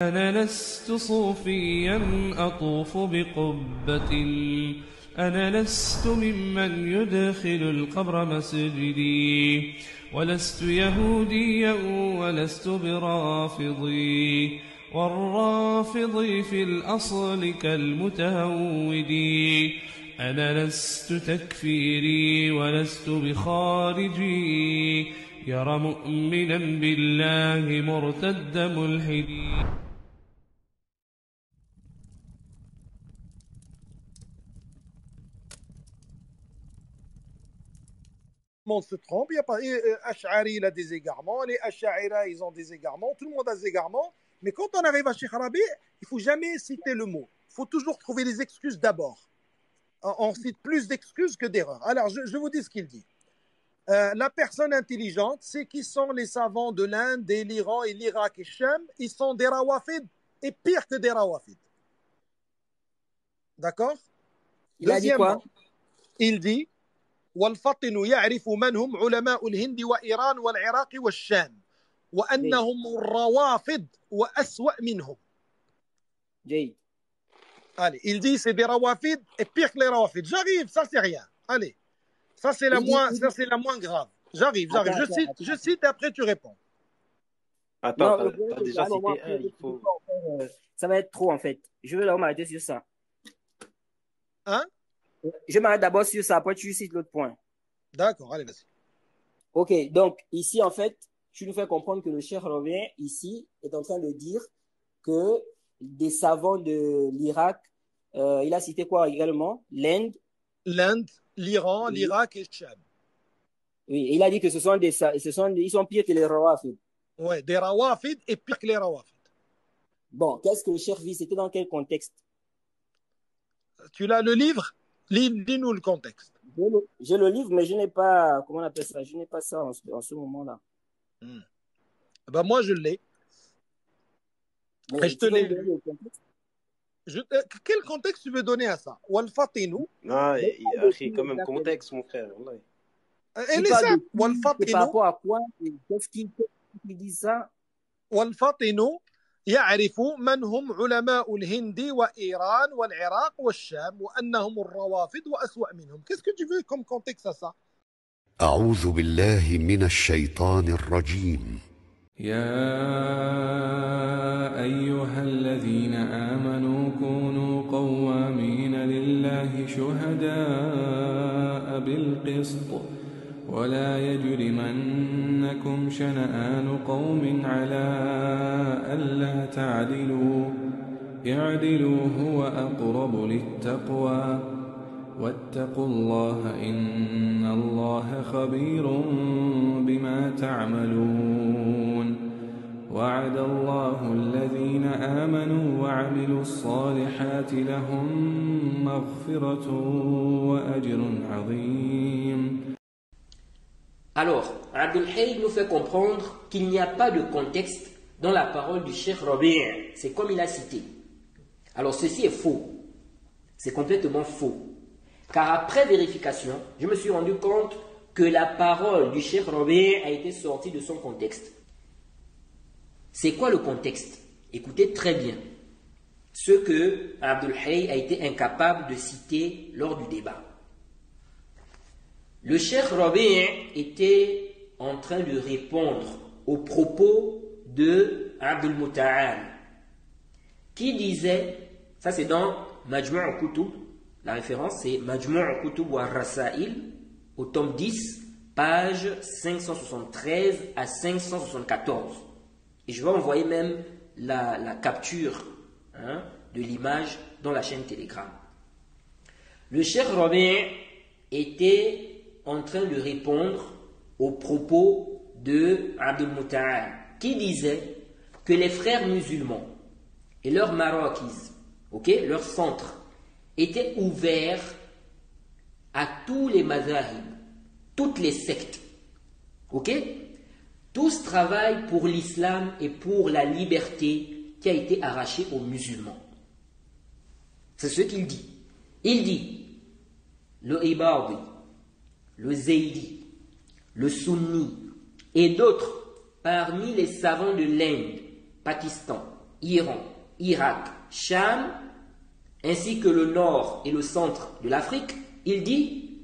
أنا لست صوفيا أطوف بقبة، أنا لست ممن يدخل القبر مسجدي، ولست يهوديا ولست برافضي، والرافضي في الأصل كالمتهودي. أنا لست تكفيري ولست بخارجي، يرى مؤمنا بالله مرتد ملحدي. monde se trompe. Il y a pas, Ash'ari, il a des égarements, les Ash'aira, ils ont des égarements, tout le monde a des égarements. Mais quand on arrive à Sheikh Rabi, il ne faut jamais citer le mot. Il faut toujours trouver les excuses d'abord. On cite plus d'excuses que d'erreurs. Alors, je vous dis ce qu'il dit. La personne intelligente, c'est qui sont les savants de l'Inde, et l'Iran, et l'Irak et Cham. Ils sont des rawafid et pire que des rawafid. D'accord? Il a dit quoi? Il dit والفطن يعرف من هم علماء الهند وإيران والعراق والشام وأنهم الروافض وأسوأ منهم. Allez, il dit c'est des rawafid et pire que les rawafid. J'arrive, ça c'est rien. Allez, ça c'est la moins grave. J'arrive. Je cite et après tu réponds. Attends, t'as déjà cité un, il faut... Ça va être trop en fait. Je vais d'abord m'arrêter sur ça. Hein? Je m'arrête d'abord sur ça, après tu cites l'autre point. D'accord, allez, vas-y. Ok, donc ici en fait, tu nous fais comprendre que le Cheikh Rabi ici est en train de dire que des savants de l'Irak, il a cité quoi également? L'Inde, l'Iran, l'Irak et le Cham. Oui, il a dit que ils sont pires que les Rawafid. Ouais, des Rawafid et pire que les Rawafid. Bon, qu'est-ce que le Cheikh vit? C'était dans quel contexte? Tu l'as le livre? Lis-nous le contexte. J'ai le livre, mais je n'ai pas, comment on appelle ça? Je n'ai pas ça en ce moment-là. Ben moi, je l'ai. Et je te l'ai. Quel contexte tu veux donner à ça? Wal-Fatinu. Non, il y a quand même contexte, mon frère. Elle est simple. Wal-Fatinu. Par rapport à quoi? Qu'est-ce qui dit ça? Wal-Fatinu. يعرف من هم علماء الهند وإيران والعراق والشام وأنهم الروافض وأسوأ منهم. Qu'est-ce que tu veux comme contexte à ça? أعوذ بالله من الشيطان الرجيم. يا أيها الذين آمنوا كونوا قوامين لله شهداء بالقسط ولا يجرمنكم شنآن قوم على ألا تعدلوا اعدلوا هو أقرب للتقوى واتقوا الله إن الله خبير بما تعملون وعد الله الذين آمنوا وعملوا الصالحات لهم مغفرة وأجر عظيم. Alors, Abdul Hayy nous fait comprendre qu'il n'y a pas de contexte dans la parole du Cheikh Rabi'. C'est comme il a cité. Alors, ceci est faux. C'est complètement faux. Car après vérification, je me suis rendu compte que la parole du Cheikh Rabi' a été sortie de son contexte. C'est quoi le contexte? Écoutez très bien. Ce que Abdul Hayy a été incapable de citer lors du débat. Le Cheikh Rabi' était en train de répondre aux propos de Abdul Muta'al, qui disait, ça c'est dans Majmu' al-Kutub, la référence c'est Majmu' al-Kutub wa Rasail, au tome 10, page 573 à 574. Et je vais envoyer même la capture de l'image dans la chaîne Telegram. Le Cheikh Rabi' était en train de répondre aux propos de Abdul Muta'al, qui disait que les frères musulmans et leurs maroquis, leurs centres, étaient ouverts à tous les mazahib, toutes les sectes. Tous travaillent pour l'islam et pour la liberté qui a été arrachée aux musulmans. C'est ce qu'il dit. Il dit, le Ibadi, le Zaydi, le Sunni et d'autres parmi les savants de l'Inde, Pakistan, Iran, Irak, Cham, ainsi que le nord et le centre de l'Afrique, il dit,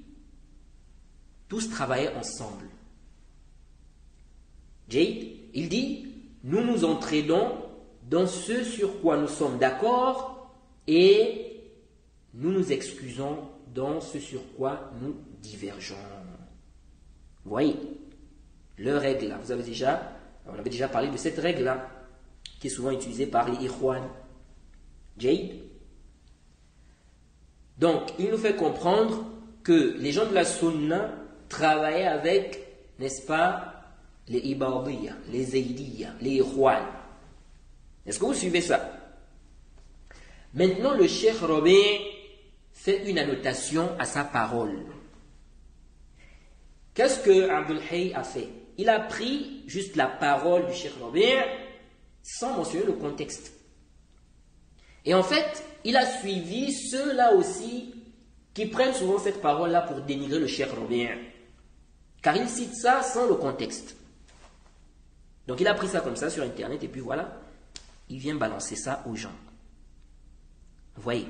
tous travaillaient ensemble. Jade, il dit, nous nous entraidons dans ce sur quoi nous sommes d'accord et nous nous excusons dans ce sur quoi nous divergeons. Vous voyez, leur règle là, on avait déjà parlé de cette règle là, qui est souvent utilisée par les Ikhwan. Jade. Donc, il nous fait comprendre que les gens de la Sunna travaillaient avec, n'est-ce pas, les Ibadiyya, les Zaydiyya, les Ikhwan. Est-ce que vous suivez ça? Maintenant, le Cheikh Rabi' fait une annotation à sa parole. Qu'est-ce que Abdul Hayy a fait? Il a pris juste la parole du Cheikh Rabi' sans mentionner le contexte. Et en fait, il a suivi ceux-là aussi qui prennent souvent cette parole-là pour dénigrer le Cheikh Rabi'. Car il cite ça sans le contexte. Donc il a pris ça comme ça sur Internet et puis voilà, il vient balancer ça aux gens. Vous voyez?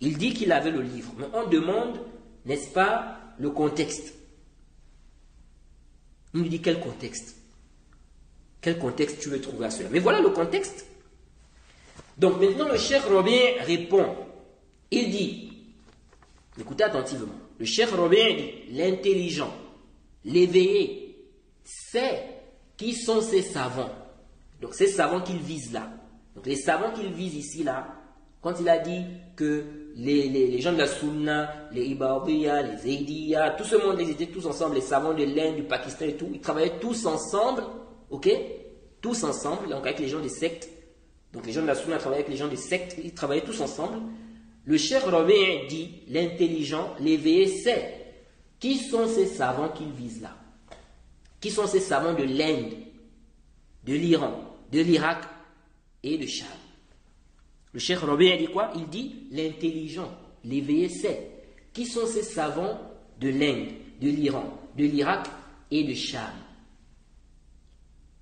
Il dit qu'il avait le livre, mais on demande, n'est-ce pas, le contexte. Il nous dit quel contexte? Quel contexte tu veux trouver à cela? Mais voilà le contexte. Donc maintenant le Cheikh Rabi' répond. Il dit, écoutez attentivement, le Cheikh Rabi' dit, l'intelligent, l'éveillé, sait qui sont ces savants. Donc ces savants qu'il vise là. Donc les savants qu'il vise ici là, quand il a dit que les gens de la Sunna, les Ibadiyya, les Zaydiyya, tout ce monde, ils étaient tous ensemble, les savants de l'Inde, du Pakistan et tout, ils travaillaient tous ensemble, ok? Tous ensemble, donc avec les gens des sectes. Donc les gens de la Sunna travaillaient avec les gens des sectes, ils travaillaient tous ensemble. Le Cheikh Rabi' dit, l'intelligent, l'éveillé sait qui sont ces savants qu'il vise là. Qui sont ces savants de l'Inde, de l'Iran, de l'Irak et de Cham. Le Cheikh Rabi' dit quoi? Il dit l'intelligent, l'éveillé sait. Qui sont ces savants de l'Inde, de l'Iran, de l'Irak et de Cham?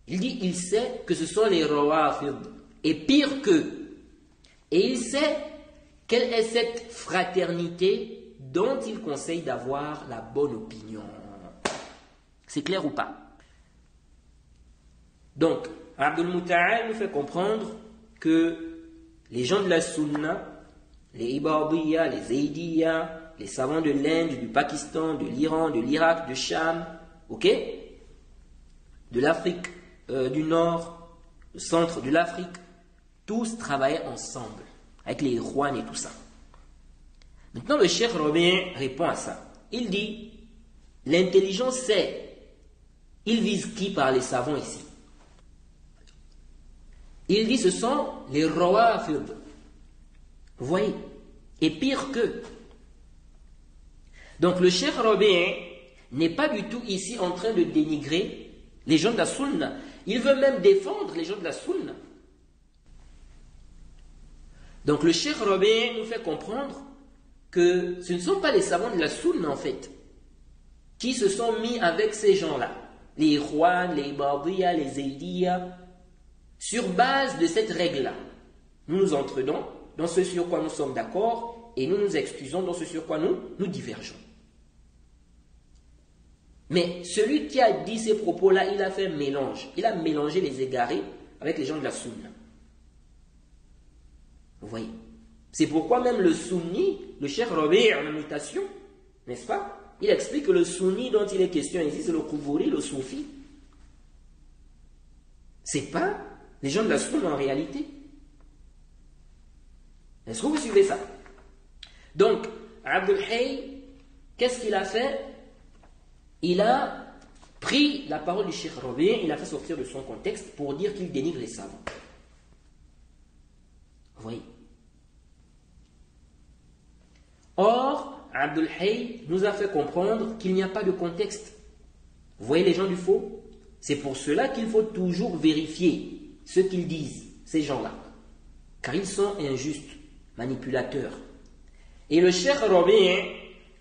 Il dit il sait que ce sont les Rawafid et pire qu'eux. Et il sait quelle est cette fraternité dont il conseille d'avoir la bonne opinion. C'est clair ou pas? Donc, Abdul Muta'al nous fait comprendre que les gens de la Sunna, les Ibadiyya, les Zaydiyya, les savants de l'Inde, du Pakistan, de l'Iran, de l'Irak, de Cham, ok, de l'Afrique du Nord, le centre de l'Afrique, tous travaillaient ensemble, avec les Ikhwan et tout ça. Maintenant, le Cheikh Rabi' répond à ça. Il dit, l'intelligence sait. Il vise qui par les savants ici? Il dit ce sont les Rawafid. Vous voyez? Et pire qu'eux. Donc le Cheikh Rabi' n'est pas du tout ici en train de dénigrer les gens de la Sunna. Il veut même défendre les gens de la Sunna. Donc le Cheikh Rabi' nous fait comprendre que ce ne sont pas les savants de la Sunna en fait qui se sont mis avec ces gens-là. Les Ikhwan, les Ibadiyya, les Zaydiyya, sur base de cette règle-là. Nous nous entraînons dans ce sur quoi nous sommes d'accord et nous nous excusons dans ce sur quoi nous divergeons. Mais celui qui a dit ces propos-là, il a fait un mélange. Il a mélangé les égarés avec les gens de la Sunna. Vous voyez? C'est pourquoi même le Sunni, le Cheikh Rabi' en imitation, n'est-ce pas? Il explique que le Sunni dont il est question ici, c'est le Kouvouri, le Soufi. C'est pas les gens de la Sunna en réalité. Est-ce que vous suivez ça? Donc, Abdul Hayy, qu'est-ce qu'il a fait? Il a pris la parole du Cheikh Rabi', il a fait sortir de son contexte pour dire qu'il dénigre les savants. Vous voyez? Or, Abdul Hayy nous a fait comprendre qu'il n'y a pas de contexte. Vous voyez les gens du faux? C'est pour cela qu'il faut toujours vérifier ce qu'ils disent, ces gens-là. Car ils sont injustes, manipulateurs. Et le Cheikh Rabi'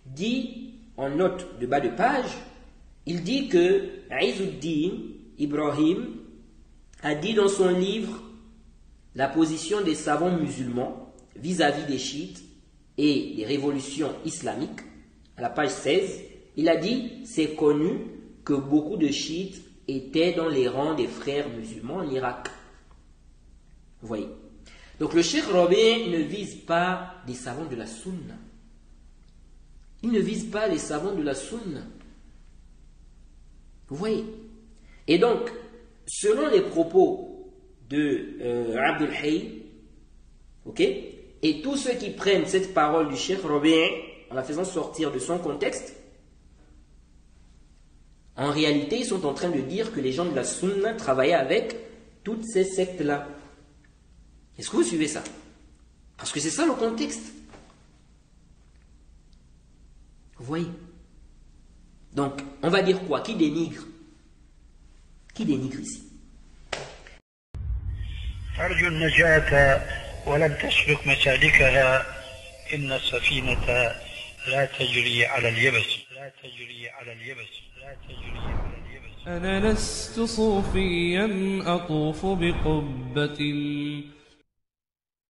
dit, en note de bas de page, il dit que Izzuddin Ibrahim a dit dans son livre la position des savants musulmans vis-à-vis des chiites et des révolutions islamiques, à la page 16, il a dit « C'est connu que beaucoup de chiites étaient dans les rangs des frères musulmans en Irak. » Vous voyez. Donc le Cheikh Rabi' ne vise pas des savants de la Sunna. Il ne vise pas les savants de la Sunna. Vous voyez. Et donc, selon les propos de Abdul Hayy, ok, et tous ceux qui prennent cette parole du Cheikh Rabi' en la faisant sortir de son contexte, en réalité, ils sont en train de dire que les gens de la Sunna travaillaient avec toutes ces sectes-là. Est-ce que vous suivez ça? Parce que c'est ça le contexte. Vous voyez? Donc, on va dire quoi? Qui dénigre? Qui dénigre ici? أرجو النجاة ولم تسلك مسالكها إن السفينة لا تجري على اليبس لا تجري على اليبس لا تجري على اليبس أنا لست صوفيا أطوف بقبة